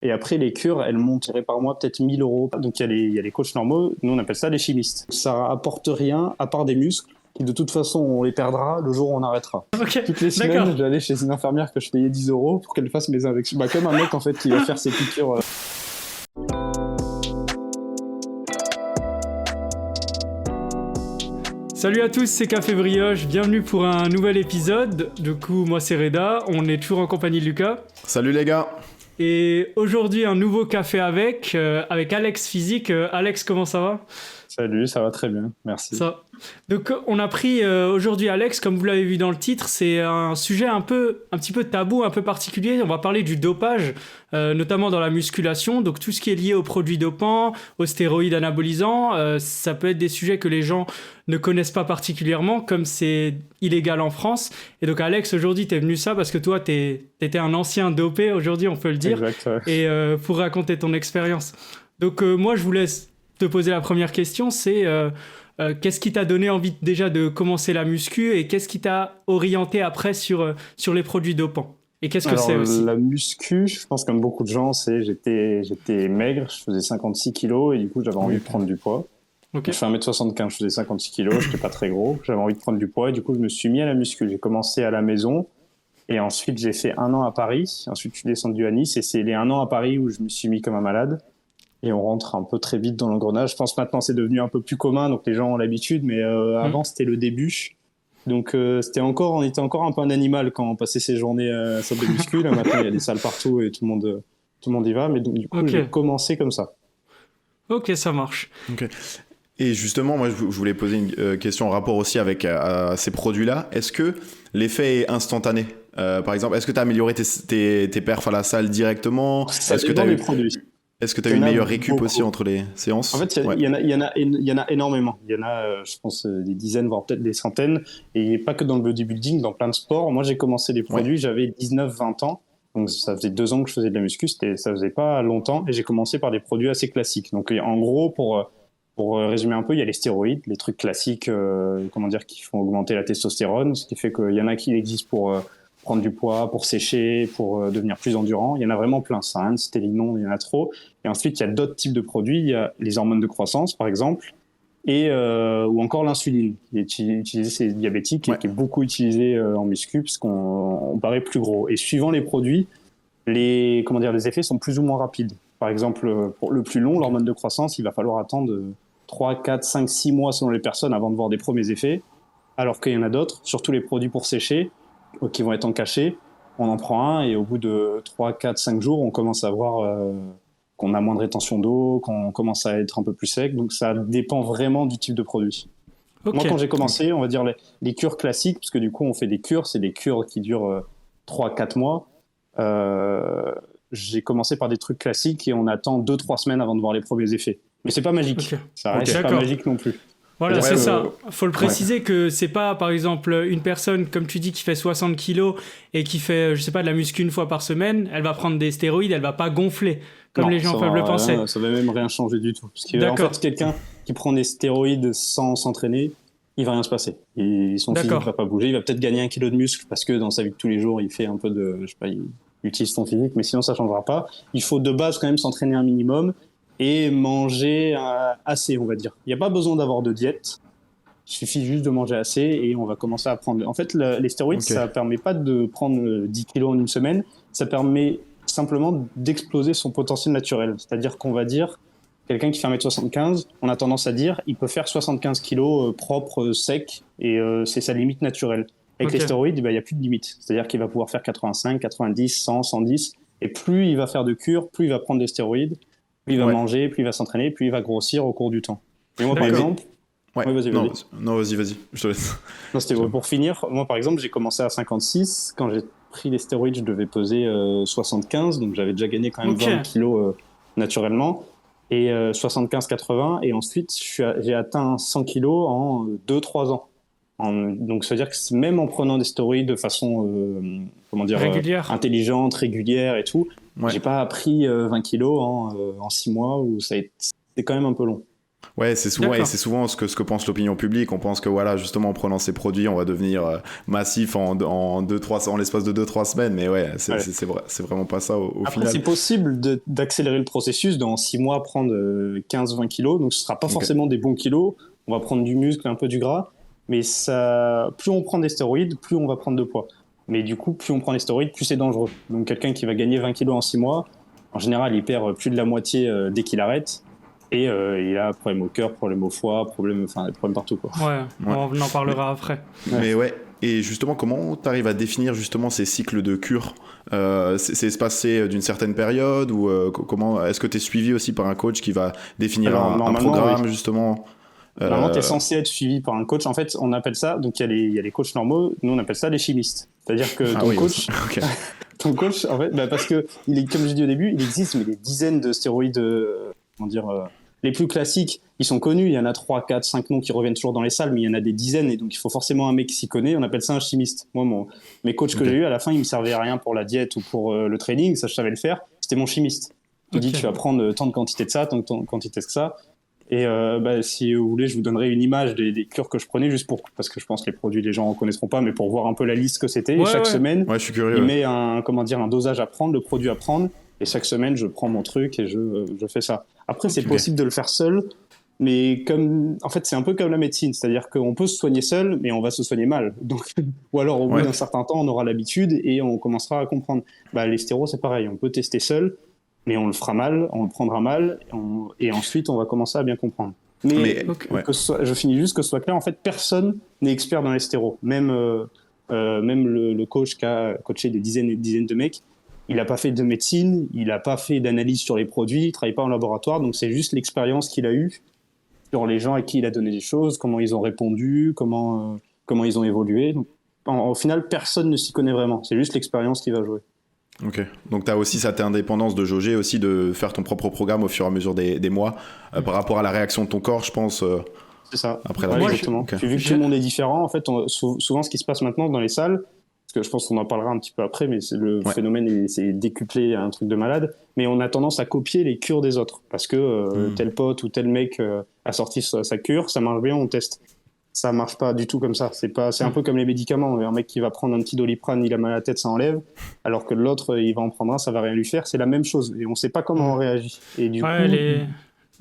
Et après, les cures, elles montent je dirais, par mois peut-être 1 000 euros. Donc il y a les coachs normaux, nous on appelle ça des chimistes. Ça apporte rien à part des muscles qui de toute façon on les perdra le jour où on arrêtera. Ok, Toutes les d'accord. semaines, j'allais chez une infirmière que je payais 10 euros pour qu'elle fasse mes injections. Bah, comme un mec en fait qui va faire ses piqûres. Salut à tous, c'est Café Brioche, bienvenue pour un nouvel épisode. Du coup, moi c'est Reda, on est toujours en compagnie de Lucas. Salut les gars. Et aujourd'hui, un nouveau café avec Alex Physique. Alex, comment ça va ? Salut, ça va très bien, merci. Ça. Donc on a pris aujourd'hui Alex, comme vous l'avez vu dans le titre, c'est un sujet un petit peu tabou, un peu particulier. On va parler du dopage, notamment dans la musculation. Donc tout ce qui est lié aux produits dopants, aux stéroïdes anabolisants, ça peut être des sujets que les gens ne connaissent pas particulièrement, comme c'est illégal en France. Et donc Alex, aujourd'hui t'es venu ça parce que toi t'étais un ancien dopé, aujourd'hui on peut le dire, exact, ouais. Et pour raconter ton expérience. Donc moi je vous laisse te poser la première question, c'est qu'est-ce qui t'a donné envie déjà de commencer la muscu et qu'est-ce qui t'a orienté après sur les produits dopants ? Et qu'est-ce que c'est aussi ? La muscu, je pense comme beaucoup de gens, j'étais maigre, je faisais 56 kilos et du coup j'avais envie de prendre du poids. Okay. Je fais 1m75, je faisais 56 kilos, j'étais pas très gros, j'avais envie de prendre du poids et du coup je me suis mis à la muscu. J'ai commencé à la maison et ensuite j'ai fait 1 an à Paris, ensuite je suis descendu à Nice et c'est les 1 an à Paris où je me suis mis comme un malade. Et on rentre un peu très vite dans l'engrenage. Je pense maintenant c'est devenu un peu plus commun, donc les gens ont l'habitude, mais avant c'était le début. Donc on était encore un peu un animal quand on passait ses journées à la salle de muscu. Là maintenant il y a des salles partout et tout le monde y va. Mais donc du coup j'ai commencé comme ça. Ok, ça marche. Okay. Et justement, moi je voulais poser une question en rapport aussi avec ces produits-là. Est-ce que l'effet est instantané ? Par exemple, est-ce que tu as amélioré tes perfs à la salle directement ? Ça Est-ce que dépend des produits. Est-ce que tu as eu une meilleure récup aussi entre les séances ? En fait, il y en a énormément. Il y en a, je pense, des dizaines, voire peut-être des centaines. Et pas que dans le bodybuilding, dans plein de sports. Moi, j'ai commencé des produits, j'avais 19-20 ans. Donc, ça faisait 2 ans que je faisais de la muscu. Ça faisait pas longtemps. Et j'ai commencé par des produits assez classiques. Donc, en gros, pour résumer un peu, il y a les stéroïdes, les trucs classiques, qui font augmenter la testostérone. Ce qui fait qu'il y en a qui existent pour prendre du poids, pour sécher, pour devenir plus endurant. Il y en a vraiment plein, ça, hein, citer les noms, il y en a trop. Et ensuite, il y a d'autres types de produits. Il y a les hormones de croissance, par exemple, et ou encore l'insuline, qui est utilisée chez les diabétiques et qui est beaucoup utilisée en muscu, parce qu'on paraît plus gros. Et suivant les produits, les effets sont plus ou moins rapides. Par exemple, pour le plus long, l'hormone de croissance, il va falloir attendre 3, 4, 5, 6 mois selon les personnes avant de voir des premiers effets, alors qu'il y en a d'autres, surtout les produits pour sécher, qui vont être en cachet, on en prend un et au bout de 3, 4, 5 jours, on commence à voir qu'on a moins de rétention d'eau, qu'on commence à être un peu plus sec. Donc ça dépend vraiment du type de produit. Okay. Moi, quand j'ai commencé, on va dire les cures classiques, parce que du coup, on fait des cures, c'est des cures qui durent 3, 4 mois. J'ai commencé par des trucs classiques et on attend 2-3 semaines avant de voir les premiers effets. Mais c'est pas magique. Okay. Ça reste pas magique non plus. Voilà, c'est ça. Faut le préciser que c'est pas, par exemple, une personne, comme tu dis, qui fait 60 kilos et qui fait, je sais pas, de la muscu 1 fois par semaine, elle va prendre des stéroïdes, elle va pas gonfler, comme les gens peuvent le penser. Ça va même rien changer du tout. Parce qu'en fait, quelqu'un qui prend des stéroïdes sans s'entraîner, il va rien se passer. Son physique va pas bouger. Il va peut-être gagner 1 kilo de muscle parce que dans sa vie de tous les jours, il fait un peu de, je sais pas, il utilise son physique, mais sinon ça changera pas. Il faut de base quand même s'entraîner un minimum et manger assez, on va dire. Il n'y a pas besoin d'avoir de diète. Il suffit juste de manger assez et on va commencer à prendre. En fait, les stéroïdes, ça permet pas de prendre 10 kilos en une semaine. Ça permet simplement d'exploser son potentiel naturel. C'est-à-dire qu'on va dire, quelqu'un qui fait 1m75, on a tendance à dire, il peut faire 75 kilos propres, secs, et c'est sa limite naturelle. Avec les stéroïdes, il n'y a plus de limite. C'est-à-dire qu'il va pouvoir faire 85, 90, 100, 110. Et plus il va faire de cures, plus il va prendre des stéroïdes, plus il va manger, plus il va s'entraîner, plus il va grossir au cours du temps. Et moi, par exemple... Ouais. Vas-y. Non, vas-y, je te laisse. Non, c'était pour finir. Moi, par exemple, j'ai commencé à 56. Quand j'ai pris les stéroïdes, je devais peser 75. Donc, j'avais déjà gagné quand même 20 kilos naturellement. Et 75-80. Et ensuite, j'ai atteint 100 kilos en 2-3 ans. Donc, ça veut dire que même en prenant des stéroïdes de façon intelligente, régulière et tout, j'ai pas pris 20 kilos en 6 mois. C'est quand même un peu long. Ouais, c'est souvent ce que pense l'opinion publique. On pense que voilà, justement, en prenant ces produits, on va devenir massif en l'espace de 2-3 semaines. Mais ouais, c'est vrai, c'est vraiment pas ça au Après, final. c'est possible d'accélérer le processus, dans 6 mois, prendre 15-20 kilos. Donc, ce sera pas forcément des bons kilos. On va prendre du muscle, un peu du gras. Mais plus on prend des stéroïdes, plus on va prendre de poids. Mais du coup, plus on prend des stéroïdes, plus c'est dangereux. Donc, quelqu'un qui va gagner 20 kilos en 6 mois, en général, il perd plus de la moitié dès qu'il arrête. Et il a problème au cœur, problème au foie, des problèmes partout, quoi. Ouais, on en parlera après. Mais ouais, et justement, comment tu arrives à définir justement ces cycles de cure c'est espacé d'une certaine période ou comment est-ce que tu es suivi aussi par un coach qui va définir un programme, justement Normalement, tu es censé être suivi par un coach. En fait, on appelle ça, donc il y a les coachs normaux, nous on appelle ça les chimistes. C'est-à-dire que coach, okay. Ton coach, en fait, parce que, comme je dis au début, il existe mais des dizaines de stéroïdes, les plus classiques, ils sont connus, il y en a 3, 4, 5 noms qui reviennent toujours dans les salles, mais il y en a des dizaines, et donc il faut forcément un mec qui s'y connaît, on appelle ça un chimiste. Moi, mes coachs que j'ai eu, à la fin, ils me servaient à rien pour la diète ou pour le training, ça je savais le faire, c'était mon chimiste. Il me dit, tu vas prendre tant de quantité de ça, tant de quantité de ça, et si vous voulez, je vous donnerai une image des cures que je prenais, parce que je pense que les produits, les gens ne connaîtront pas, mais pour voir un peu la liste que c'était, et chaque semaine, je suis curieux, il met un dosage à prendre, le produit à prendre, et chaque semaine, je prends mon truc et je fais ça. Après, c'est possible de le faire seul, mais en fait, c'est un peu comme la médecine, c'est-à-dire qu'on peut se soigner seul, mais on va se soigner mal. Donc, ou alors, au bout d'un certain temps, on aura l'habitude et on commencera à comprendre. Les stéros, c'est pareil, on peut tester seul, mais on le fera mal, on le prendra mal, et ensuite, on va commencer à bien comprendre. Je finis juste que ce soit clair, en fait, personne n'est expert dans les stéros. Même le coach qui a coaché des dizaines et des dizaines de mecs, il n'a pas fait de médecine, il n'a pas fait d'analyse sur les produits, il ne travaille pas en laboratoire, donc c'est juste l'expérience qu'il a eue sur les gens à qui il a donné des choses, comment ils ont répondu, comment ils ont évolué. Donc, au final, personne ne s'y connaît vraiment, c'est juste l'expérience qui va jouer. Ok, donc tu as aussi cette indépendance de jauger, aussi de faire ton propre programme au fur et à mesure des mois, par rapport à la réaction de ton corps, je pense. C'est ça, après exactement. Puis vu que tout le monde est différent, en fait, souvent ce qui se passe maintenant dans les salles, parce que je pense qu'on en parlera un petit peu après, mais le phénomène c'est décuplé à un truc de malade, mais on a tendance à copier les cures des autres, parce que tel pote ou tel mec a sorti sa cure, ça marche bien, on teste. Ça marche pas du tout comme ça. C'est un peu comme les médicaments. Un mec qui va prendre un petit Doliprane, il a mal à la tête, ça enlève, alors que l'autre, il va en prendre un, ça va rien lui faire. C'est la même chose, et on sait pas comment on réagit. Et du coup...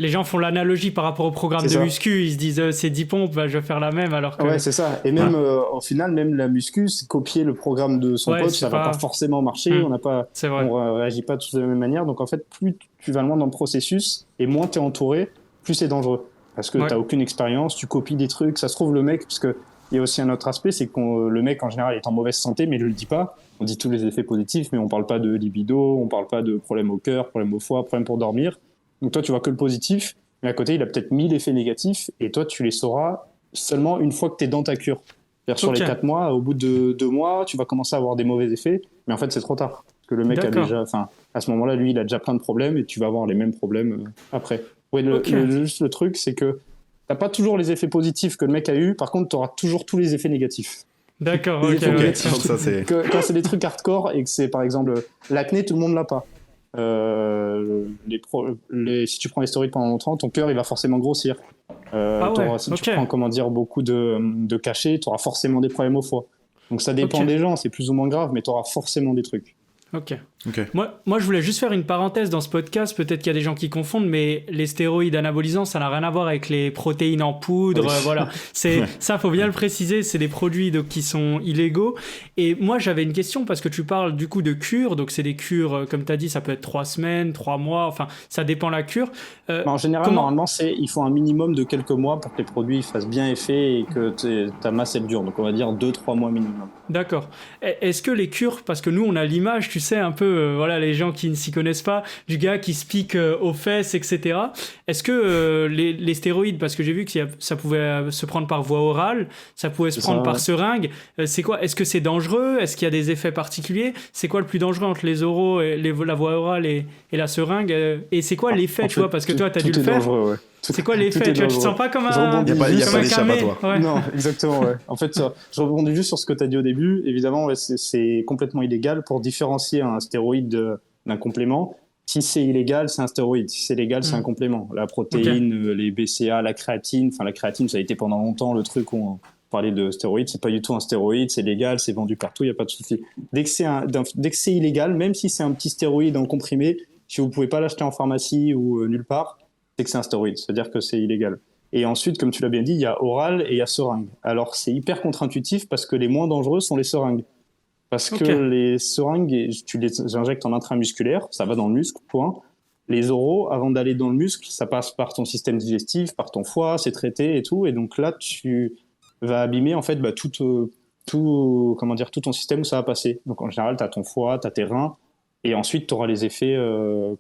Les gens font l'analogie par rapport au programme de muscu, ils se disent c'est 10 pompes, je vais faire la même, alors que... Ouais, c'est ça. Et même au final, même la muscu, c'est copier le programme de son pote, ça va pas forcément marcher, on réagit pas tous de la même manière. Donc en fait, plus tu vas loin dans le processus et moins tu es entouré, plus c'est dangereux. Parce que tu n'as aucune expérience, tu copies des trucs, ça se trouve le mec, parce qu'il y a aussi un autre aspect, c'est que le mec en général est en mauvaise santé, mais il ne le dit pas. On dit tous les effets positifs, mais on ne parle pas de libido, on ne parle pas de problème au cœur, problème au foie, problème pour dormir. Donc toi, tu vois que le positif, mais à côté, il a peut-être 1000 effets négatifs, et toi, tu les sauras seulement une fois que tu es dans ta cure. C'est-à-dire sur les 4 mois, au bout de 2 mois, tu vas commencer à avoir des mauvais effets, mais en fait, c'est trop tard. Parce que le mec a déjà, à ce moment-là, lui, il a déjà plein de problèmes, et tu vas avoir les mêmes problèmes après. Oui, juste le truc, c'est que t'as pas toujours les effets positifs que le mec a eu, par contre, t'auras toujours tous les effets négatifs. D'accord, ok. Ça, c'est... Quand c'est des trucs hardcore et que c'est, par exemple, l'acné, tout le monde l'a pas. Si tu prends les stéroïdes pendant longtemps, ton cœur, il va forcément grossir. Si tu prends, beaucoup de cachets, t'auras forcément des problèmes au foie. Donc ça dépend des gens, c'est plus ou moins grave, mais t'auras forcément des trucs. Ok. Moi, je voulais juste faire une parenthèse dans ce podcast. Peut-être qu'il y a des gens qui confondent, mais les stéroïdes anabolisants, ça n'a rien à voir avec les protéines en poudre. Voilà. Ça, faut bien le préciser. C'est des produits qui sont illégaux. Et moi, j'avais une question parce que tu parles du coup de cure. Donc, c'est des cures, comme tu as dit, ça peut être 3 semaines, 3 mois. Enfin, ça dépend la cure. En général, normalement, il faut un minimum de quelques mois pour que les produits fassent bien effet et que ta masse, elle dure. Donc, on va dire 2-3 mois minimum. D'accord. Est-ce que les cures, parce que nous, on a l'image, tu sais, un peu, les gens qui ne s'y connaissent pas, du gars qui se pique aux fesses, etc. Est-ce que les stéroïdes, parce que j'ai vu que ça pouvait se prendre par voie orale, ça pouvait se prendre par seringue, c'est quoi? Est-ce que c'est dangereux? Est-ce qu'il y a des effets particuliers? C'est quoi le plus dangereux entre les oraux, la voie orale et la seringue? Et c'est quoi l'effet, tu vois? Parce que toi, tu as dû le faire. Dangereux, ouais. C'est quoi l'effet? Tu te sens pas comme un... Il n'y a pas d'échappatoire. Ouais. Non, exactement, ouais. En fait, je rebondis juste sur ce que tu as dit au début. Évidemment, c'est complètement illégal pour différencier un stéroïde d'un complément. Si c'est illégal, c'est un stéroïde. Si c'est légal, c'est un complément. La protéine, les BCA, la créatine. Enfin, la créatine, ça a été pendant longtemps le truc où on parlait de stéroïdes. C'est pas du tout un stéroïde, c'est légal, c'est vendu partout, il n'y a pas de souci. Dès que c'est illégal, même si c'est un petit stéroïde en comprimé, si vous pouvez pas l'acheter en pharmacie ou nulle part, c'est que c'est un stéroïde. C'est-à-dire que c'est illégal. Et ensuite, comme tu l'as bien dit, il y a oral et il y a seringue. Alors, c'est hyper contre-intuitif parce que les moins dangereux sont les seringues. Parce que les seringues, tu les injectes en intramusculaire, ça va dans le muscle, point. Les oraux, avant d'aller dans le muscle, ça passe par ton système digestif, par ton foie, c'est traité et tout. Et donc là, tu vas abîmer en fait tout ton système où ça va passer. Donc en général, tu as ton foie, tu as tes reins, et ensuite tu auras les effets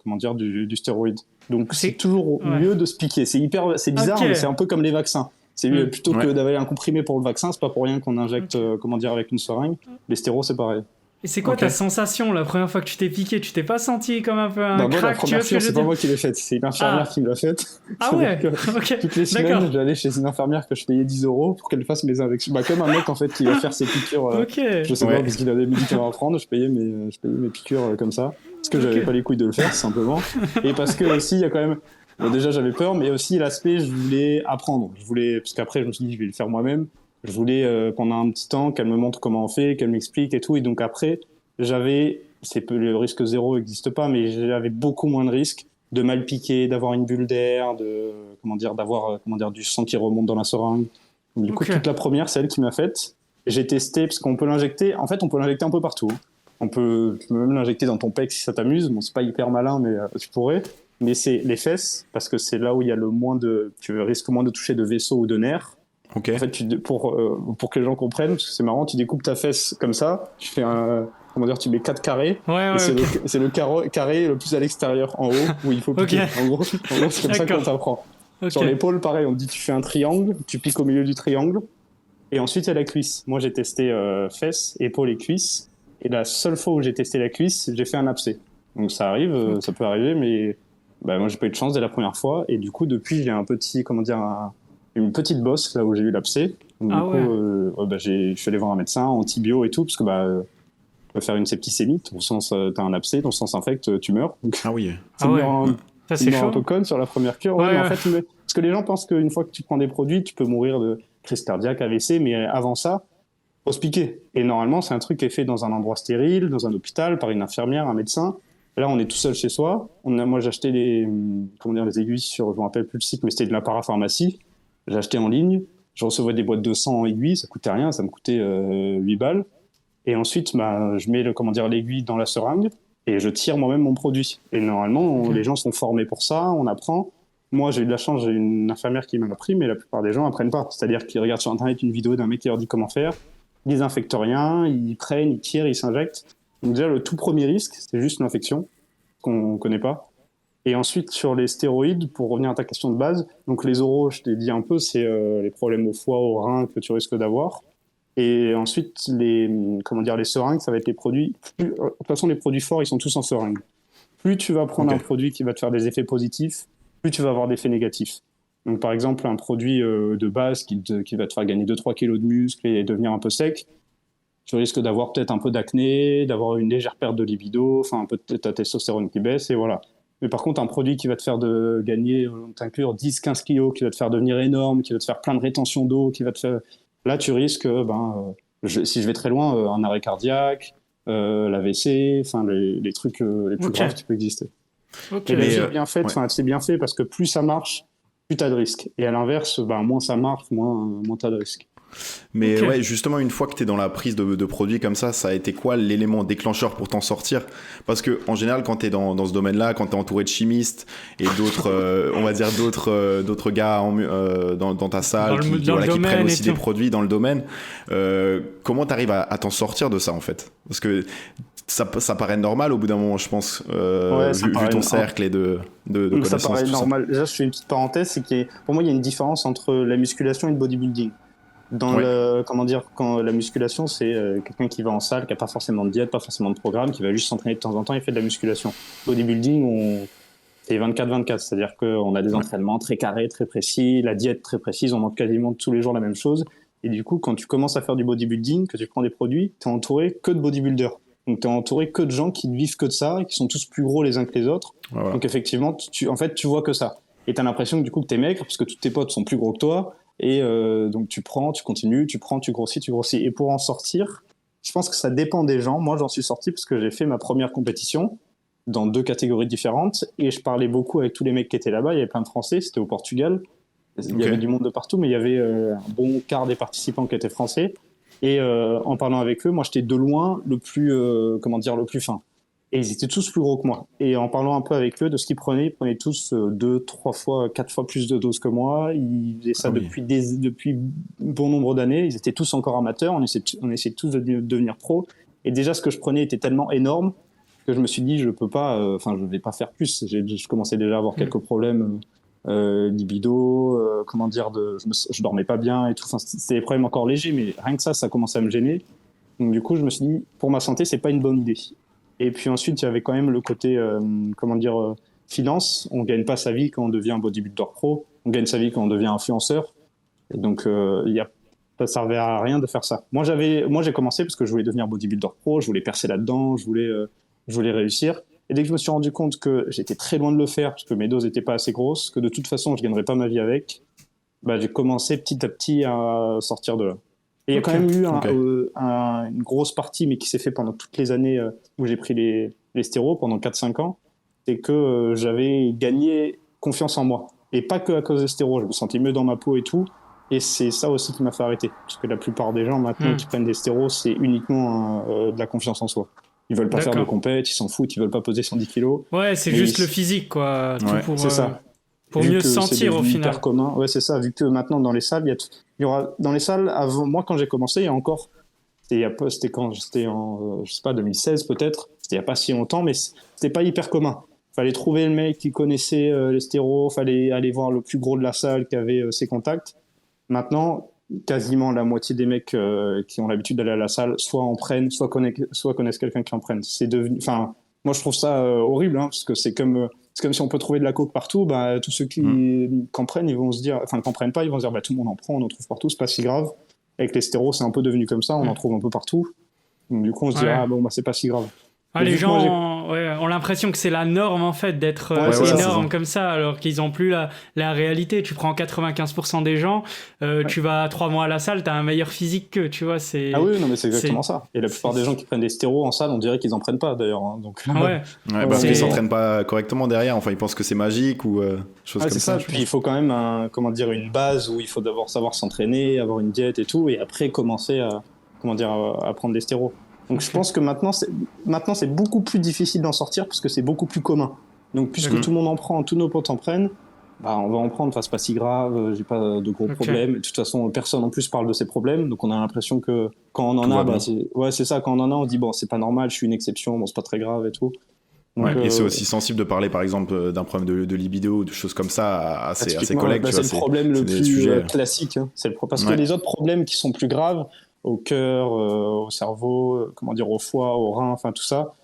du stéroïde. Donc c'est toujours mieux de se piquer. C'est bizarre, mais c'est un peu comme les vaccins. C'est plutôt que d'avaler un comprimé pour le vaccin, c'est pas pour rien qu'on injecte avec une seringue. Les stérols, c'est pareil. Et c'est quoi ta sensation la première fois que tu t'es piqué? Tu t'es pas senti comme un peu un crack? La première fois, c'est pas moi qui l'ai faite, c'est une infirmière qui me l'a faite. Ah ouais. Toutes les semaines, j'allais chez une infirmière que je payais 10 € pour qu'elle fasse mes injections. Comme un mec en fait qui va faire ses piqûres. Je sais pas, parce qu'il a des médicaments à prendre, je payais mes piqûres comme ça. Parce que j'avais pas les couilles de le faire, simplement. Et parce que aussi, il y a quand même. Bon, déjà, j'avais peur, mais aussi l'aspect, je voulais apprendre. Parce qu'après, je me suis dit, je vais le faire moi-même. Je voulais, pendant un petit temps, qu'elle me montre comment on fait, qu'elle m'explique et tout. Et donc après, le risque zéro n'existe pas, mais j'avais beaucoup moins de risques de mal piquer, d'avoir une bulle d'air, d'avoir du sang qui remonte dans la seringue. Du coup, toute la première, c'est elle qui m'a faite. J'ai testé, parce qu'on peut l'injecter. En fait, on peut l'injecter un peu partout. Tu peux même l'injecter dans ton pec si ça t'amuse. Bon, c'est pas hyper malin, mais tu pourrais. Mais c'est les fesses, parce que c'est là où il y a tu risques moins de toucher de vaisseaux ou de nerfs. En fait, pour que les gens comprennent, parce que c'est marrant, tu découpes ta fesse comme ça, tu fais tu mets 4 carrés, c'est le carré le plus à l'extérieur, en haut, où il faut piquer. En gros, c'est comme ça qu'on t'apprend. Sur l'épaule, pareil, on te dit tu fais un triangle, tu piques au milieu du triangle, et ensuite il y a la cuisse. Moi, j'ai testé fesses, épaules et cuisses, et la seule fois où j'ai testé la cuisse, j'ai fait un abcès. Donc ça arrive, ça peut arriver, mais moi, j'ai pas eu de chance dès la première fois, et du coup, depuis, j'ai une petite bosse là où j'ai eu l'abcès. Donc, je suis allé voir un médecin, antibio et tout, parce que tu peux faire une septicémie, ton sens, t'as un abcès, ton sang s'infecte, tu meurs. Donc, ça c'est chaud. Un peu conne sur la première cure. En fait, parce que les gens pensent qu'une fois que tu prends des produits, tu peux mourir de crise cardiaque, AVC, mais avant ça, faut se piquer. Et normalement, c'est un truc qui est fait dans un endroit stérile, dans un hôpital, par une infirmière, un médecin. Là, on est tout seul chez soi. Moi, j'ai acheté les aiguilles je me rappelle plus le site, mais c'était de la parapharmacie. J'ai acheté en ligne. Je recevais des boîtes de 100 aiguilles, ça coûtait rien, ça me coûtait 8 balles. Et ensuite, je mets l'aiguille dans la seringue et je tire moi-même mon produit. Et normalement, les gens sont formés pour ça, on apprend. Moi, j'ai eu de la chance, j'ai une infirmière qui m'a appris, mais la plupart des gens apprennent pas. C'est-à-dire qu'ils regardent sur Internet une vidéo d'un mec qui leur dit comment faire, ils désinfectent rien, ils prennent, ils tirent, ils s'injectent. Donc déjà, le tout premier risque, c'est juste l'infection qu'on connaît pas. Et ensuite, sur les stéroïdes, pour revenir à ta question de base, donc les oraux, je t'ai dit un peu, c'est les problèmes au foie, au rein que tu risques d'avoir. Et ensuite, les seringues, ça va être les produits. De toute façon, les produits forts, ils sont tous en seringue. Plus tu vas prendre un produit qui va te faire des effets positifs, plus tu vas avoir d'effets négatifs. Donc, par exemple, un produit de base qui va te faire gagner 2-3 kilos de muscle et devenir un peu sec, tu risques d'avoir peut-être un peu d'acné, d'avoir une légère perte de libido, enfin un peu de ta testostérone qui baisse, et voilà. Mais par contre, un produit qui va te faire gagner, t'inclure 10-15 kilos, qui va te faire devenir énorme, qui va te faire plein de rétention d'eau, qui va te faire... Là, tu risques, si je vais très loin, un arrêt cardiaque, l'AVC, enfin les trucs les plus graves qui peuvent exister. Et c'est bien fait, c'est bien fait parce que plus ça marche, plus t'as de risques. Et à l'inverse, moins ça marche, moins t'as de risques. Mais justement, une fois que tu es dans la prise de produits comme ça a été quoi l'élément déclencheur pour t'en sortir? Parce que en général, quand tu es dans ce domaine-là, quand tu es entouré de chimistes et d'autres, on va dire d'autres gars dans ta salle qui prennent aussi des produits dans le domaine, comment tu arrives à t'en sortir de ça en fait? Parce que ça paraît normal au bout d'un moment, je pense, vu ton cercle et de connaissances. Ça paraît normal. Déjà, je fais une petite parenthèse, c'est que pour moi, il y a une différence entre la musculation et le bodybuilding. Quand la musculation, c'est quelqu'un qui va en salle, qui n'a pas forcément de diète, pas forcément de programme, qui va juste s'entraîner de temps en temps et fait de la musculation. Bodybuilding, c'est 24-24, c'est-à-dire qu'on a des entraînements très carrés, très précis, la diète très précise, on mange quasiment tous les jours la même chose. Et du coup, quand tu commences à faire du bodybuilding, que tu prends des produits, tu es entouré que de bodybuilders. Donc, tu es entouré que de gens qui ne vivent que de ça et qui sont tous plus gros les uns que les autres. Voilà. Donc, effectivement, tu vois que ça. Et tu as l'impression que du coup, que tu es maigre parce que tous tes potes sont plus gros que toi. Et donc, tu prends, tu continues, tu prends, tu grossis. Et pour en sortir, je pense que ça dépend des gens. Moi, j'en suis sorti parce que j'ai fait ma première compétition dans 2 catégories différentes. Et je parlais beaucoup avec tous les mecs qui étaient là-bas. Il y avait plein de Français. C'était au Portugal. Il y avait du monde de partout, mais il y avait un bon quart des participants qui étaient français. Et en parlant avec eux, moi, j'étais de loin le plus fin. Et ils étaient tous plus gros que moi. Et en parlant un peu avec eux de ce qu'ils prenaient tous 2, 3 fois, 4 fois plus de doses que moi. Ils faisaient ça depuis bon nombre d'années. Ils étaient tous encore amateurs. On essayait tous de devenir pro. Et déjà, ce que je prenais était tellement énorme que je me suis dit, je vais pas faire plus. Je commençais déjà à avoir quelques problèmes libido, je dormais pas bien et tout. Enfin, c'était des problèmes encore légers, mais rien que ça commençait à me gêner. Donc du coup, je me suis dit, pour ma santé, c'est pas une bonne idée. Et puis ensuite, il y avait quand même le côté, finance. On gagne pas sa vie quand on devient bodybuilder pro. On gagne sa vie quand on devient influenceur. Et donc, ça servait à rien de faire ça. Moi, j'ai commencé parce que je voulais devenir bodybuilder pro. Je voulais percer là-dedans. Je voulais réussir. Et dès que je me suis rendu compte que j'étais très loin de le faire parce que mes doses n'étaient pas assez grosses, que de toute façon, je gagnerais pas ma vie avec, j'ai commencé petit à petit à sortir de là. Et il y a quand même eu une grosse partie, mais qui s'est fait pendant toutes les années où j'ai pris les stéros, pendant 4-5 ans, c'est que j'avais gagné confiance en moi. Et pas que à cause des stéros, je me sentais mieux dans ma peau et tout. Et c'est ça aussi qui m'a fait arrêter. Parce que la plupart des gens maintenant qui prennent des stéros, c'est uniquement de la confiance en soi. Ils veulent pas faire de compète, ils s'en foutent, ils veulent pas peser 110 kilos. Ouais, c'est juste le physique, quoi. C'est ça. Pour mieux se sentir au final. Hyper commun. Ouais, c'est ça. Vu que maintenant dans les salles, il y aura dans les salles avant moi quand j'ai commencé, il y a encore, c'était quand j'étais en, je sais pas, 2016 peut-être. C'était il y a pas si longtemps, mais c'était pas hyper commun. Fallait trouver le mec qui connaissait les stéros, fallait aller voir le plus gros de la salle qui avait ses contacts. Maintenant, quasiment la moitié des mecs qui ont l'habitude d'aller à la salle, soit en prennent, soit connaissent quelqu'un qui en prenne. C'est devenu, enfin, moi je trouve ça horrible, parce que c'est comme si on peut trouver de la coke partout, tous ceux qui en prennent, ils vont se dire, enfin, qui en prennent pas, ils vont se dire, tout le monde en prend, on en trouve partout, c'est pas si grave. Avec les stéros, c'est un peu devenu comme ça, on en trouve un peu partout. Donc, du coup, on se dit, c'est pas si grave. Les gens ont l'impression que c'est la norme en fait d'être énorme comme ça, alors qu'ils n'ont plus la réalité. Tu prends 95% des gens, tu vas 3 mois à la salle, t'as un meilleur physique qu'eux, tu vois. Ah oui, non mais c'est exactement ça. Et la plupart des gens qui prennent des stéros en salle, on dirait qu'ils en prennent pas d'ailleurs. Donc parce qu'ils s'entraînent pas correctement derrière. Enfin, ils pensent que c'est magique ou choses comme ça. C'est ça. Puis il faut quand même une base où il faut d'abord savoir s'entraîner, avoir une diète et tout, et après commencer à prendre des stéros. Donc je pense que maintenant c'est beaucoup plus difficile d'en sortir parce que c'est beaucoup plus commun. Donc puisque tout le monde en prend, tous nos potes en prennent, on va en prendre, c'est pas si grave, j'ai pas de gros problèmes. De toute façon, personne en plus parle de ces problèmes, donc on a l'impression que quand on en a, c'est ça, quand on en a, on dit c'est pas normal, je suis une exception, c'est pas très grave et tout. Donc, et c'est aussi sensible de parler par exemple d'un problème de libido ou de choses comme ça à ses collègues. C'est le problème le plus classique, parce que les autres problèmes qui sont plus graves, au cœur, au cerveau, au foie, au rein, enfin tout ça,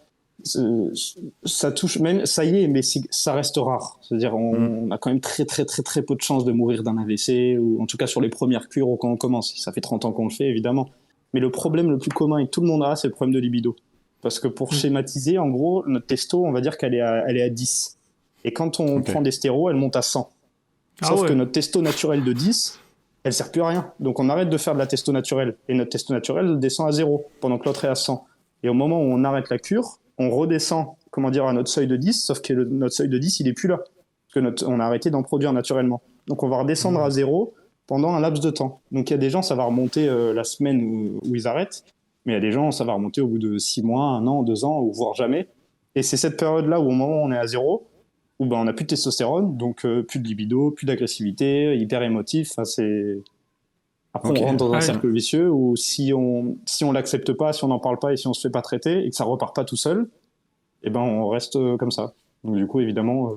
ça touche même, ça y est, mais ça reste rare. C'est-à-dire on a quand même très très très très peu de chances de mourir d'un AVC, ou en tout cas sur les premières cures ou quand on commence. Ça fait 30 ans qu'on le fait évidemment. Mais le problème le plus commun et que tout le monde a, c'est le problème de libido. Parce que pour schématiser, en gros, notre testo, on va dire qu'elle est à 10. Et quand on prend des stéros, elle monte à 100. Sauf que notre testo naturel de 10, elle sert plus à rien. Donc on arrête de faire de la testo naturelle. Et notre testo naturelle descend à 0, pendant que l'autre est à 100. Et au moment où on arrête la cure, on redescend, à notre seuil de 10, sauf que notre seuil de 10, il est plus là. Parce qu'on a arrêté d'en produire naturellement. Donc on va redescendre à 0 pendant un laps de temps. Donc il y a des gens, ça va remonter la semaine où ils arrêtent. Mais il y a des gens, ça va remonter au bout de 6 mois, 1 an, 2 ans, ou voire jamais. Et c'est cette période-là où au moment où on est à 0, où on n'a plus de testostérone, donc plus de libido, plus d'agressivité, hyper émotif. Après, on rentre dans un cercle vicieux où si on l'accepte pas, si on n'en parle pas et si on se fait pas traiter et que ça repart pas tout seul, on reste comme ça. Donc du coup, évidemment,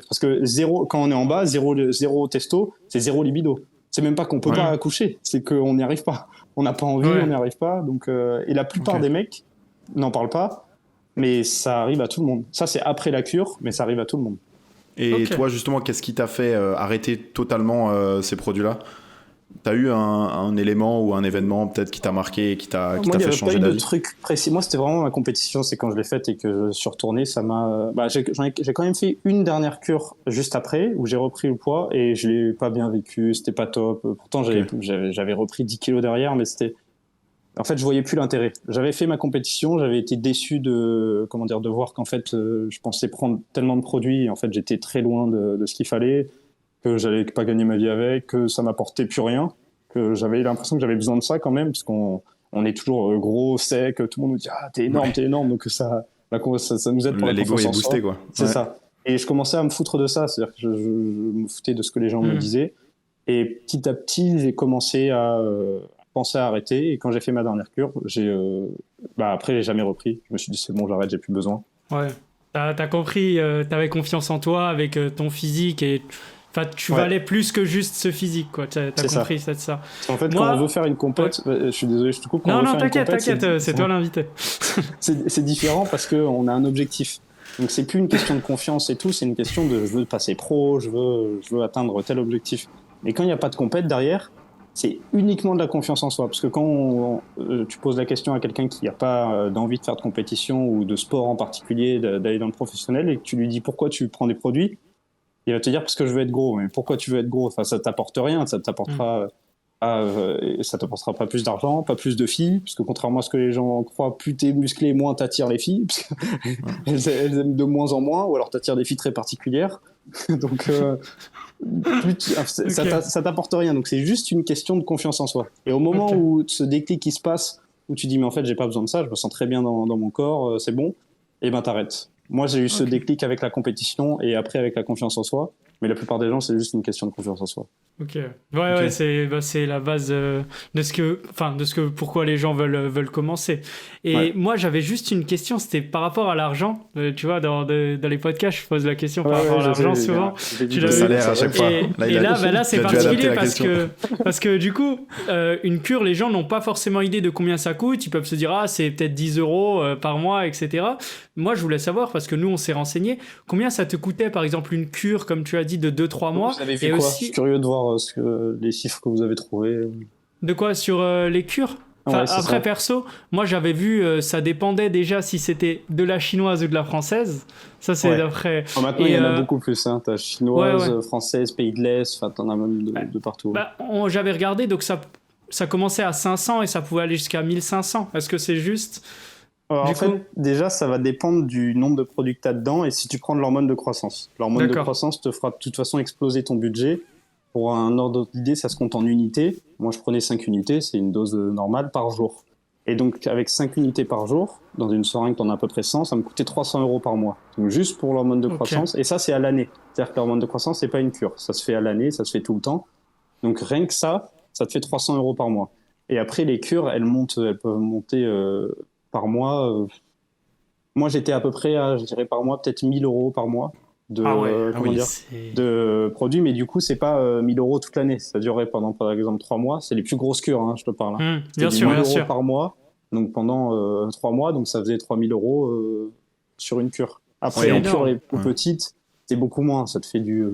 parce que 0, quand on est en bas, 0 testo, c'est 0 libido. C'est même pas qu'on peut pas accoucher, c'est qu'on n'y arrive pas. On n'a pas envie, on n'y arrive pas. Donc, et la plupart des mecs n'en parlent pas. Mais ça arrive à tout le monde. Ça, c'est après la cure, mais ça arrive à tout le monde. Et toi, justement, qu'est-ce qui t'a fait arrêter totalement ces produits-là ? T'as eu un élément ou un événement peut-être qui t'a marqué, qui t'a fait changer d'avis? Moi, il n'y avait pas eu de truc précis. Moi, c'était vraiment ma compétition. C'est quand je l'ai faite et que je suis retourné, ça m'a. J'ai quand même fait une dernière cure juste après où j'ai repris le poids et je l'ai pas bien vécu. C'était pas top. Pourtant, j'avais repris 10 kilos derrière, mais c'était. En fait, je voyais plus l'intérêt. J'avais fait ma compétition, j'avais été déçu de voir qu'en fait, je pensais prendre tellement de produits et en fait, j'étais très loin de ce qu'il fallait, que j'allais pas gagner ma vie avec, que ça m'apportait plus rien, que j'avais l'impression que j'avais besoin de ça quand même, parce qu'on est toujours gros, sec, tout le monde nous dit t'es énorme, donc ça nous aide pour la l'ego confiance est en boosté, soi. quoi. C'est ça. Et je commençais à me foutre de ça, c'est-à-dire que je me foutais de ce que les gens me disaient. Et petit à petit, j'ai commencé à penser à arrêter. Et quand j'ai fait ma dernière cure, après, j'ai jamais repris. Je me suis dit, c'est bon, j'arrête, j'ai plus besoin. Ouais. T'as compris, t'avais confiance en toi avec ton physique et tu valais plus que juste ce physique, quoi. T'as compris, c'est ça. En fait, quand on veut faire une compète, je suis désolé, je te coupe. Non, t'inquiète, c'est toi l'invité. c'est différent parce qu'on a un objectif. Donc, c'est plus une question de confiance et tout, c'est une question de je veux passer pro, je veux atteindre tel objectif. Mais quand il n'y a pas de compète derrière, c'est uniquement de la confiance en soi. Parce que quand tu poses la question à quelqu'un qui n'a pas d'envie de faire de compétition ou de sport en particulier, d'aller dans le professionnel, et que tu lui dis pourquoi tu prends des produits, il va te dire parce que je veux être gros. Mais pourquoi tu veux être gros? Enfin, ça t'apporte rien, ça t'apportera pas plus d'argent, pas plus de filles, parce que contrairement à ce que les gens croient, plus t'es musclé, moins t'attires les filles, parce qu'elles aiment de moins en moins, ou alors t'attires des filles très particulières. Donc ça t'apporte rien. Donc c'est juste une question de confiance en soi. Et au moment où ce déclic qui se passe, où tu dis mais en fait j'ai pas besoin de ça, je me sens très bien dans mon corps, c'est bon, et ben t'arrêtes. Moi j'ai eu ce déclic avec la compétition et après avec la confiance en soi. Mais la plupart des gens, c'est juste une question de confiance en soi. Ok. Ouais, c'est la base de ce que pourquoi les gens veulent commencer. Et moi, j'avais juste une question, c'était par rapport à l'argent. Tu vois, dans les podcasts, je pose la question par rapport à l'argent souvent. Le salaire à chaque fois. Là, c'est particulier parce que du coup, une cure, les gens n'ont pas forcément idée de combien ça coûte. Ils peuvent se dire, c'est peut-être 10 euros par mois, etc. Moi, je voulais savoir, parce que nous, on s'est renseigné, combien ça te coûtait, par exemple, une cure, comme tu as dit, de 2-3 mois. Vous avez fait quoi? Je suis curieux de voir les chiffres que vous avez trouvés. De quoi? Sur les cures? Après, perso, moi, j'avais vu, ça dépendait déjà si c'était de la chinoise ou de la française. Ça, c'est d'après... maintenant, il y en a beaucoup plus. Hein. T'as chinoise, française, pays de l'Est, t'en as même de partout. J'avais regardé, donc ça commençait à 500 et ça pouvait aller jusqu'à 1500. Est-ce que c'est juste? En fait, déjà, ça va dépendre du nombre de produits que tu as dedans et si tu prends de l'hormone de croissance. L'hormone de croissance te fera de toute façon exploser ton budget. Pour un ordre d'idée, ça se compte en unités. Moi, je prenais 5 unités, c'est une dose normale par jour. Et donc, avec 5 unités par jour, dans une seringue, tu en as à peu près 100, ça me coûtait 300 € par mois. Donc, juste pour l'hormone de croissance. Et ça, c'est à l'année. C'est-à-dire que l'hormone de croissance, c'est pas une cure. Ça se fait à l'année, ça se fait tout le temps. Donc, rien que ça te fait 300 € par mois. Et après, les cures, elles peuvent monter... par mois, moi j'étais à peu près à, je dirais par mois, peut-être 1000 € par mois de produits, mais du coup c'est pas 1000 € toute l'année, ça durait pendant par exemple 3 mois, c'est les plus grosses cures, hein, je te parle. Bien sûr, 1000 € par mois, donc pendant 3 mois, donc ça faisait 3000 € sur une cure. Après, en cure les plus petites, c'est beaucoup moins, ça te fait du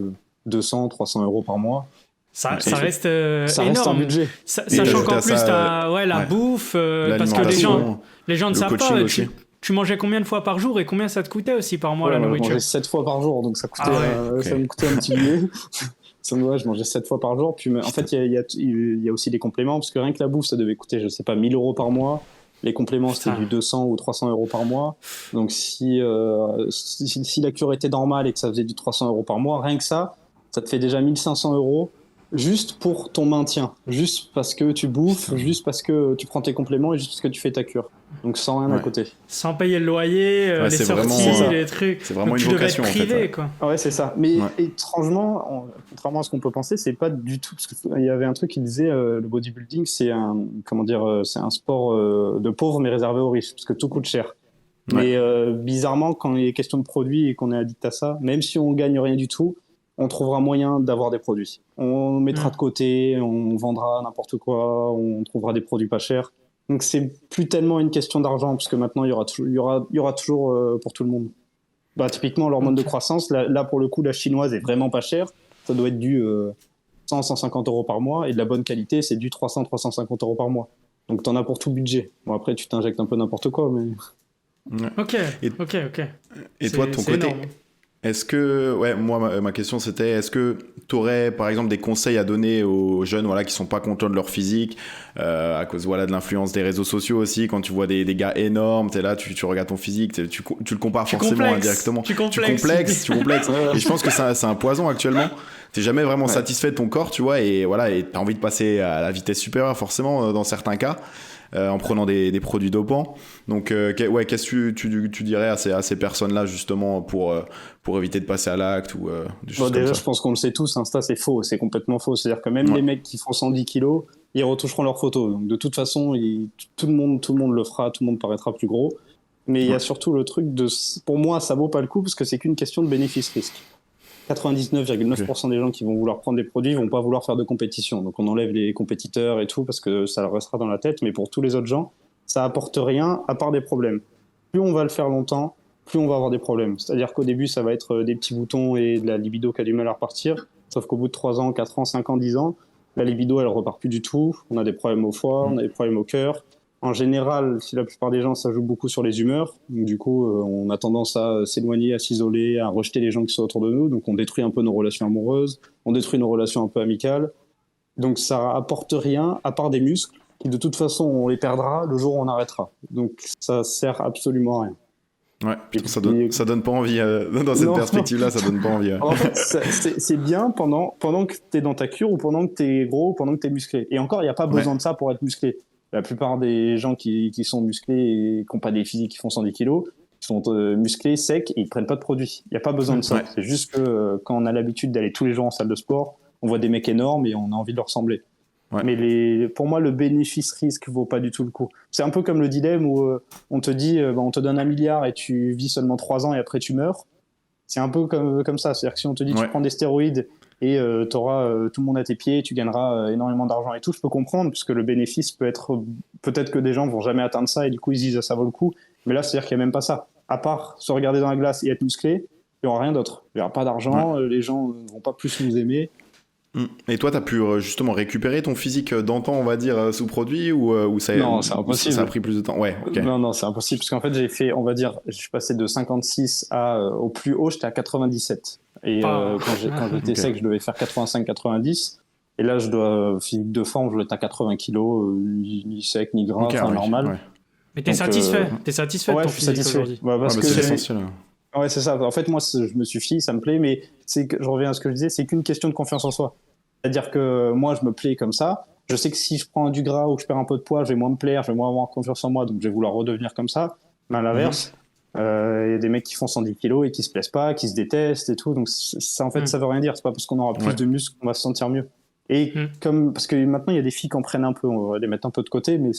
200-300 € par mois. Ça reste énorme. Reste un budget. Sachant qu'en plus, t'as la bouffe, parce que les gens ne savent pas. Tu mangeais combien de fois par jour et combien ça te coûtait aussi par mois la nourriture? Je mangeais 7 fois par jour, donc ça me coûtait un petit billet. Je mangeais 7 fois par jour. Puis, en fait, il y a aussi des compléments, parce que rien que la bouffe, ça devait coûter, je sais pas, 1000 € par mois. Les compléments, c'était du 200 ou 300 € par mois. Donc, si la cure était normale et que ça faisait du 300 € par mois, rien que ça te fait déjà 1500 € juste pour ton maintien, juste parce que tu bouffes, juste parce que tu prends tes compléments et juste parce que tu fais ta cure. Donc sans rien à côté. Sans payer le loyer, les sorties, les trucs. C'est vraiment donc une vocation tu devais être privé, quoi. Ouais, c'est ça. Mais étrangement, contrairement à ce qu'on peut penser, c'est pas du tout, parce qu'il y avait un truc qui disait le bodybuilding, c'est c'est un sport de pauvres mais réservé aux riches, parce que tout coûte cher. Mais bizarrement, quand il est question de produits et qu'on est addict à ça, même si on gagne rien du tout, on trouvera moyen d'avoir des produits. On mettra de côté, on vendra n'importe quoi, on trouvera des produits pas chers. Donc c'est plus tellement une question d'argent, parce que maintenant il y aura toujours pour tout le monde. Typiquement l'hormone de croissance, là pour le coup la chinoise est vraiment pas chère. Ça doit être du 100, 150 euros par mois, et de la bonne qualité, c'est du 300, 350 euros par mois. Donc, t'en as pour tout budget. Bon, après, tu t'injectes un peu n'importe quoi, mais... Ok. Et toi, de ton côté, énorme. est-ce que, moi, ma question c'était, est-ce que tu aurais, par exemple, des conseils à donner aux jeunes, qui sont pas contents de leur physique, à cause, de l'influence des réseaux sociaux aussi, quand tu vois des gars énormes, t'es là, tu regardes ton physique, tu le compares forcément indirectement. Tu complexes. Et je pense que c'est un poison actuellement. T'es jamais vraiment satisfait de ton corps, tu vois, et t'as envie de passer à la vitesse supérieure, forcément, dans certains cas. En prenant des produits dopants. Donc, qu'est-ce que tu dirais à ces personnes-là, justement, pour éviter de passer à l'acte ou des choses comme ça? Déjà, je pense qu'on le sait tous, ça, c'est faux, c'est complètement faux. C'est-à-dire que même les mecs qui font 110 kilos, ils retoucheront leurs photos. Donc, de toute façon, tout le monde le fera, tout le monde paraîtra plus gros. Mais il y a surtout le truc pour moi, ça vaut pas le coup parce que c'est qu'une question de bénéfice-risque. 99,9% des gens qui vont vouloir prendre des produits vont pas vouloir faire de compétition. Donc on enlève les compétiteurs et tout parce que ça restera dans la tête. Mais pour tous les autres gens, ça apporte rien à part des problèmes. Plus on va le faire longtemps, plus on va avoir des problèmes. C'est-à-dire qu'au début, ça va être des petits boutons et de la libido qui a du mal à repartir. Sauf qu'au bout de 3 ans, 4 ans, 5 ans, 10 ans, la libido, elle repart plus du tout. On a des problèmes au foie, on a des problèmes au cœur. En général, si la plupart des gens, ça joue beaucoup sur les humeurs. Donc, du coup, on a tendance à s'éloigner, à s'isoler, à rejeter les gens qui sont autour de nous. Donc, on détruit un peu nos relations amoureuses, on détruit nos relations un peu amicales. Donc, ça apporte rien à part des muscles qui, de toute façon, on les perdra le jour où on arrêtera. Donc, ça sert absolument à rien. Ouais, ça donne pas envie. Dans cette perspective-là, ça donne pas envie. Ouais. En fait, c'est bien pendant que t'es dans ta cure ou pendant que t'es gros ou pendant que t'es musclé. Et encore, il n'y a pas besoin de ça pour être musclé. La plupart des gens qui sont musclés et qui n'ont pas des physiques qui font 110 kilos, qui sont musclés, secs, et ils ne prennent pas de produits. Il n'y a pas besoin de ça. C'est juste que quand on a l'habitude d'aller tous les jours en salle de sport, on voit des mecs énormes et on a envie de leur ressembler. Mais pour moi, le bénéfice-risque ne vaut pas du tout le coup. C'est un peu comme le dilemme où on te dit on te donne 1 milliard et tu vis seulement 3 ans et après tu meurs. C'est un peu comme ça. C'est-à-dire que si on te dit tu prends des stéroïdes et tu auras tout le monde à tes pieds, tu gagneras énormément d'argent et tout, je peux comprendre, puisque le bénéfice peut-être que des gens vont jamais atteindre ça et du coup ils se disent ça vaut le coup, mais là c'est-à-dire qu'il n'y a même pas ça. À part se regarder dans la glace et être musclé, il n'y aura rien d'autre. Il n'y aura pas d'argent, les gens ne vont pas plus nous aimer. Et toi, tu as pu justement récupérer ton physique d'antan, on va dire, sous produit ou ça, non, c'est impossible. Ça a pris plus de temps? Ouais, ok. Non, c'est impossible, parce qu'en fait, je suis passé de 56 au plus haut, j'étais à 97. Et quand j'étais sec, je devais faire 85-90. Et là, physique de forme, je dois être à 80 kilos, ni sec, ni gras, normal. Ouais. Mais t'es satisfait? T'es satisfait de ton physique aujourd'hui? Parce que c'est essentiel. Ouais, c'est ça. En fait, moi, je me suffis, ça me plaît, mais je reviens à ce que je disais, c'est qu'une question de confiance en soi. C'est-à-dire que moi, je me plais comme ça. Je sais que si je prends du gras ou que je perds un peu de poids, je vais moins me plaire, je vais moins avoir confiance en moi, donc je vais vouloir redevenir comme ça. Mais à l'inverse, y a des mecs qui font 110 kilos et qui se plaisent pas, qui se détestent et tout. Donc ça, en fait, ça veut rien dire. C'est pas parce qu'on aura plus de muscles qu'on va se sentir mieux. Et parce que maintenant, il y a des filles qui en prennent un peu, on va les mettre un peu de côté, mais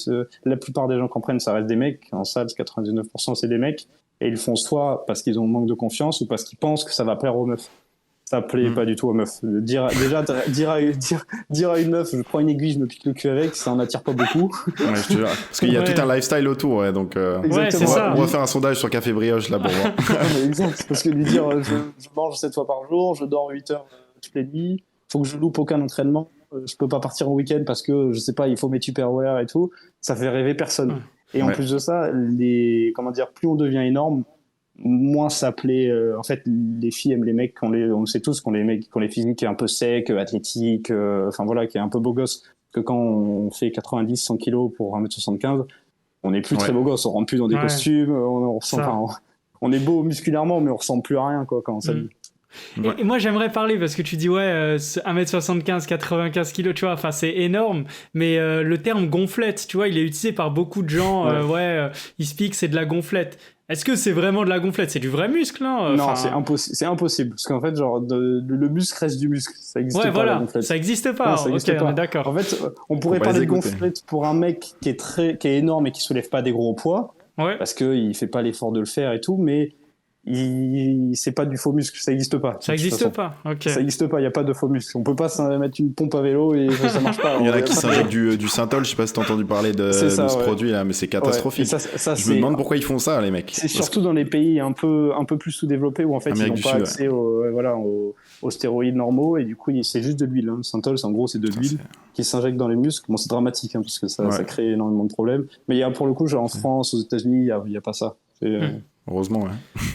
la plupart des gens qui en prennent, ça reste des mecs. En salle, 99%, c'est des mecs. Et ils le font soit parce qu'ils ont un manque de confiance ou parce qu'ils pensent que ça va plaire aux meufs. Ça plaît pas du tout aux meufs. Dire à une meuf, je prends une aiguille, je me pique le cul avec, ça en attire pas beaucoup. Ouais, je te jure. Parce qu'il y a tout un lifestyle autour, donc. Exactement. On va faire un sondage sur Café Brioche là pour voir. Exact. Parce que lui dire, je mange 7 fois par jour, je dors 8 heures toutes les nuits, faut que je loupe aucun entraînement, je peux pas partir en week-end parce que je sais pas, il faut mes Tupperware et tout. Ça fait rêver personne. Et en plus de ça, plus on devient énorme, moins ça plaît. En fait, les filles aiment les mecs, on le sait tous, qu'on les mecs, qu'on les physiques un peu secs, athlétiques, qui est un peu beau gosse. Parce que quand on fait 90, 100 kilos pour 1m75, on n'est plus très beau gosse, on rentre plus dans des costumes, on est beau musculairement, mais on ressemble plus à rien, quoi, quand on s'habille. Et moi j'aimerais parler parce que tu dis 1m75, 95 kg, tu vois, c'est énorme, mais le terme gonflette, tu vois, il est utilisé par beaucoup de gens, il se pique, c'est de la gonflette. Est-ce que c'est vraiment de la gonflette? C'est du vrai muscle, non? Non, c'est impossible, parce qu'en fait, le muscle reste du muscle, ça existe pas, la gonflette. Ça existe pas, non, ça existe pas. On est d'accord. En fait, on pourrait parler de gonflette pour un mec qui est énorme et qui soulève pas des gros poids, parce qu'il fait pas l'effort de le faire et tout, mais c'est pas du faux muscle, ça n'existe pas. Ça n'existe pas, ok. Ça n'existe pas, il n'y a pas de faux muscle. On peut pas mettre une pompe à vélo et ça marche pas. Il y en a qui s'injectent du Synthol, je sais pas si t'as entendu parler de ce produit là, mais c'est catastrophique. Je me demande pourquoi ils font ça, les mecs. C'est surtout dans les pays un peu plus sous-développés où en fait ils n'ont pas accès aux stéroïdes normaux et du coup c'est juste de l'huile. Le Synthol, en gros, c'est de l'huile qui s'injecte dans les muscles. Bon, c'est dramatique parce que ça crée énormément de problèmes. Mais il y a pour le coup, genre en France, aux États-Unis, il y a pas ça. Heureusement,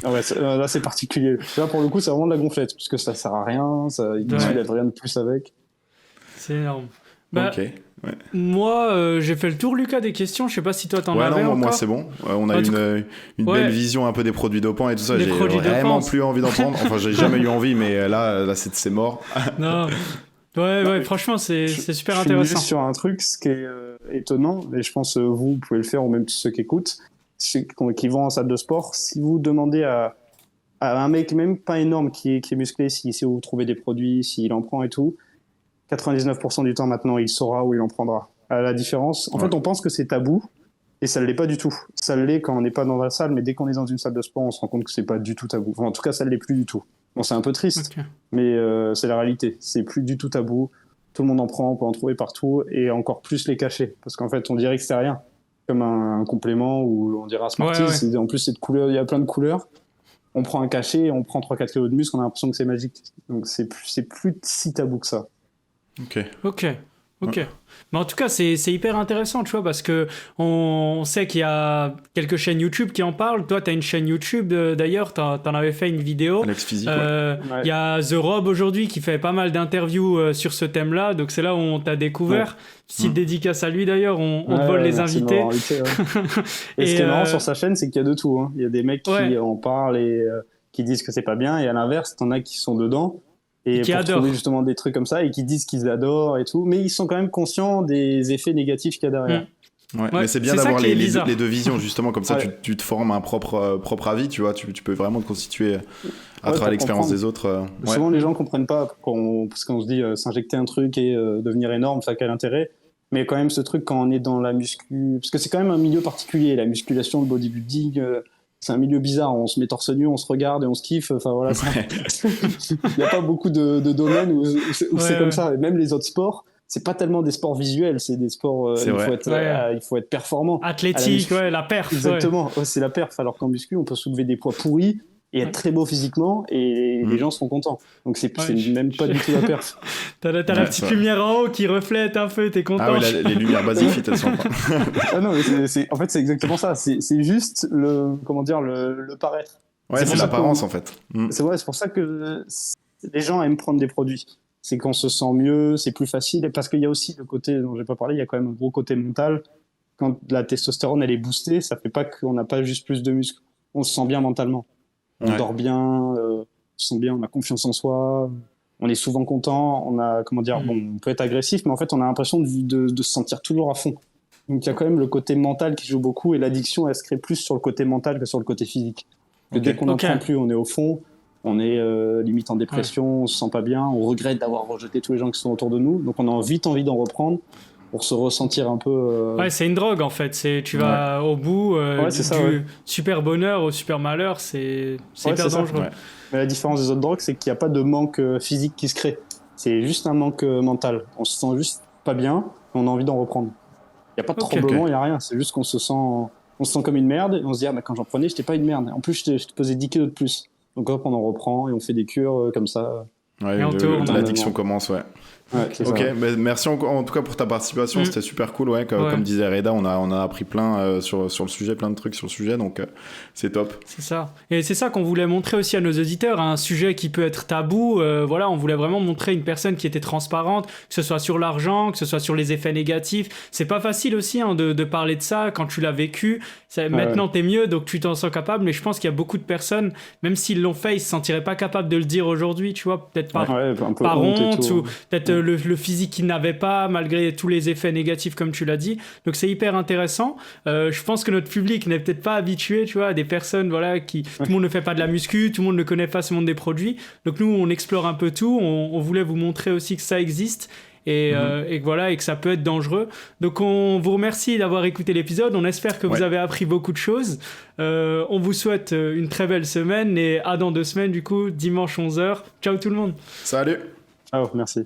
là c'est particulier. Là pour le coup, c'est vraiment de la gonflette parce que ça sert à rien, il n'y a rien de plus avec. C'est énorme. Moi, j'ai fait le tour, Lucas, des questions. Je sais pas si toi t'en avais encore. Moi c'est bon. On a une belle vision un peu des produits dopants et tout ça. J'ai vraiment plus envie d'en prendre. Enfin, j'ai jamais eu envie, mais là c'est mort. Non. Ouais, franchement, c'est super intéressant. Je suis juste sur un truc, ce qui est étonnant, et je pense vous pouvez le faire, ou même tous ceux qui écoutent, qui vont en salle de sport, si vous demandez à un mec même pas énorme qui est musclé, si vous trouvez des produits, s'il en prend et tout, 99% du temps maintenant, il saura où il en prendra. À la différence, en fait, on pense que c'est tabou, et ça ne l'est pas du tout. Ça l'est quand on n'est pas dans la salle, mais dès qu'on est dans une salle de sport, on se rend compte que c'est pas du tout tabou. Enfin, en tout cas, ça ne l'est plus du tout. Bon, c'est un peu triste, mais c'est la réalité. C'est plus du tout tabou. Tout le monde en prend, on peut en trouver partout, et encore plus les cachets, parce qu'en fait, on dirait que c'est rien, comme un complément, ou on dirait un Smarties. En plus, c'est de couleurs, il y a plein de couleurs. On prend un cachet, on prend 3-4 kilos de muscle, on a l'impression que c'est magique. Donc, c'est plus si tabou que ça. Ok. Mais en tout cas, c'est hyper intéressant, tu vois, parce que on sait qu'il y a quelques chaînes YouTube qui en parlent. Toi, tu as une chaîne YouTube, d'ailleurs, t'en avais fait une vidéo. Alex Physique, Il y a The Rob aujourd'hui qui fait pas mal d'interviews sur ce thème-là, donc c'est là où on t'a découvert. Petite dédicace à lui, d'ailleurs, on te vole les invités. Et ce qui est marrant sur sa chaîne, c'est qu'il y a de tout. Il y a des mecs qui en parlent et qui disent que c'est pas bien, et à l'inverse, t'en as qui sont dedans. Et qui adorent trouver justement des trucs comme ça et qui disent qu'ils adorent et tout, mais ils sont quand même conscients des effets négatifs qu'il y a derrière. Mais c'est bien d'avoir les deux visions, justement, comme ça tu te formes un propre avis, tu vois, tu peux vraiment te constituer à travers l'expérience des autres. Souvent les gens comprennent pas parce qu'on se dit s'injecter un truc et devenir énorme, ça a quel intérêt, mais quand même ce truc quand on est dans la muscu, parce que c'est quand même un milieu particulier, la musculation, le bodybuilding, c'est un milieu bizarre, on se met torse nu, on se regarde et on se kiffe, enfin voilà. Il n'y a pas beaucoup de domaines où c'est comme ça, et même les autres sports, c'est pas tellement des sports visuels, c'est des sports, il faut être performant. Athlétique, la perf. Exactement, c'est la perf, alors qu'en muscu, on peut soulever des poids pourris et être très beau physiquement et les gens seront contents. Donc c'est même pas du tout la perf. T'as la petite lumière en haut qui reflète un peu, t'es content. Ah oui, les lumières Basic Fit, elles sont non, mais en fait c'est exactement ça, c'est juste le paraître. C'est l'apparence en fait. C'est pour ça que les gens aiment prendre des produits. C'est qu'on se sent mieux, c'est plus facile, parce qu'il y a aussi le côté dont j'ai pas parlé, il y a quand même un gros côté mental. Quand la testostérone elle est boostée, ça fait pas qu'on n'a pas juste plus de muscles, on se sent bien mentalement. On dort bien, on se sent bien, on a confiance en soi, on est souvent content, on peut être agressif, mais en fait, on a l'impression de se sentir toujours à fond. Donc, il y a quand même le côté mental qui joue beaucoup, et l'addiction, elle se crée plus sur le côté mental que sur le côté physique. Dès qu'on n'en prend plus, on est au fond, on est limite en dépression, on se sent pas bien, on regrette d'avoir rejeté tous les gens qui sont autour de nous, donc on a vite envie d'en reprendre pour se ressentir un peu... c'est une drogue en fait, tu vas au bout du super bonheur au super malheur, c'est hyper dangereux. Mais la différence des autres drogues, c'est qu'il n'y a pas de manque physique qui se crée, c'est juste un manque mental, on se sent juste pas bien et on a envie d'en reprendre. Il n'y a pas de tremblement, il n'y a rien, c'est juste qu'on se sent comme une merde et on se dit quand j'en prenais, j'étais pas une merde, en plus je te pesais 10 kilos de plus, donc hop, on en reprend et on fait des cures comme ça. L'addiction commence, ok, mais merci en tout cas pour ta participation, c'était super cool, comme disait Reda, on a appris plein sur le sujet, plein de trucs sur le sujet, donc c'est top. C'est ça, et c'est ça qu'on voulait montrer aussi à nos auditeurs, un sujet qui peut être tabou, on voulait vraiment montrer une personne qui était transparente, que ce soit sur l'argent, que ce soit sur les effets négatifs. C'est pas facile aussi de parler de ça quand tu l'as vécu, maintenant t'es mieux, donc tu t'en sens capable, mais je pense qu'il y a beaucoup de personnes, même s'ils l'ont fait, ils se sentiraient pas capables de le dire aujourd'hui, tu vois, peut-être par honte, ou peut-être le physique qu'ils n'avaient pas, malgré tous les effets négatifs, comme tu l'as dit. Donc c'est hyper intéressant. Je pense que notre public n'est peut-être pas habitué, tu vois, à des personnes, qui... Tout le monde ne fait pas de la muscu, tout le monde ne connaît pas ce monde des produits. Donc nous, on explore un peu tout. On voulait vous montrer aussi que ça existe. et que voilà, et que ça peut être dangereux. Donc on vous remercie d'avoir écouté l'épisode, on espère que vous avez appris beaucoup de choses. On vous souhaite une très belle semaine et à dans 2 semaines du coup, dimanche 11h. Ciao tout le monde. Salut. Ciao, merci.